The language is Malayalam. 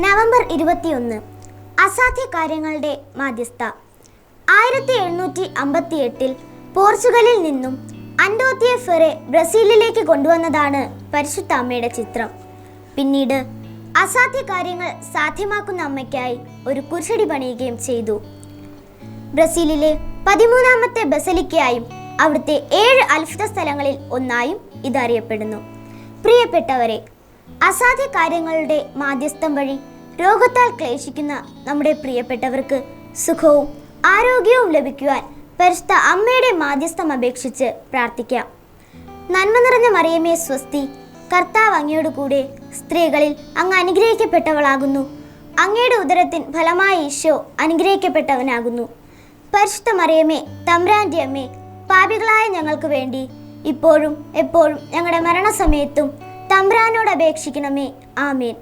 നവംബർ 21 അസാധ്യ കാര്യങ്ങളുടെ മാധ്യസ്ഥ. 1758 പോർച്ചുഗലിൽ നിന്നും അന്റോത്തിയ ഫെറെ ബ്രസീലിലേക്ക് കൊണ്ടുവന്നതാണ് പരിശുദ്ധ അമ്മയുടെ ചിത്രം. പിന്നീട് അസാധ്യ കാര്യങ്ങൾ സാധ്യമാക്കുന്ന അമ്മയ്ക്കായി ഒരു കുരിശടി പണിയുകയും ചെയ്തു. ബ്രസീലിലെ 13ാമത്തെ ബസലിക്കയായും അവിടുത്തെ 7 അത്ഭുത സ്ഥലങ്ങളിൽ ഒന്നായും ഇതറിയപ്പെടുന്നു. പ്രിയപ്പെട്ടവരെ, അസാധ്യ കാര്യങ്ങളുടെ മാധ്യസ്ഥം വഴി രോഗത്താൽ ക്ലേശിക്കുന്ന നമ്മുടെ പ്രിയപ്പെട്ടവർക്ക് സുഖവും ആരോഗ്യവും ലഭിക്കുവാൻ പരിശുദ്ധ അമ്മയുടെ മാധ്യസ്ഥം അപേക്ഷിച്ച് പ്രാർത്ഥിക്കാം. നന്മ നിറഞ്ഞ മറിയമേ സ്വസ്തി, കർത്താവ് അങ്ങയോട് കൂടെ സ്ത്രീകളിൽ അങ്ങ് അനുഗ്രഹിക്കപ്പെട്ടവളാകുന്നു. അങ്ങയുടെ ഉദരത്തിൻ ഫലമായ ഈശോ അനുഗ്രഹിക്കപ്പെട്ടവനാകുന്നു. പരിശുദ്ധ മറിയമേ തമ്പുരാന്റെ അമ്മേ, പാപികളായ ഞങ്ങൾക്ക് വേണ്ടി ഇപ്പോഴും എപ്പോഴും ഞങ്ങളുടെ മരണസമയത്തും തമ്പുരാനോട് അപേക്ഷിക്കണമേ. ആമേൻ.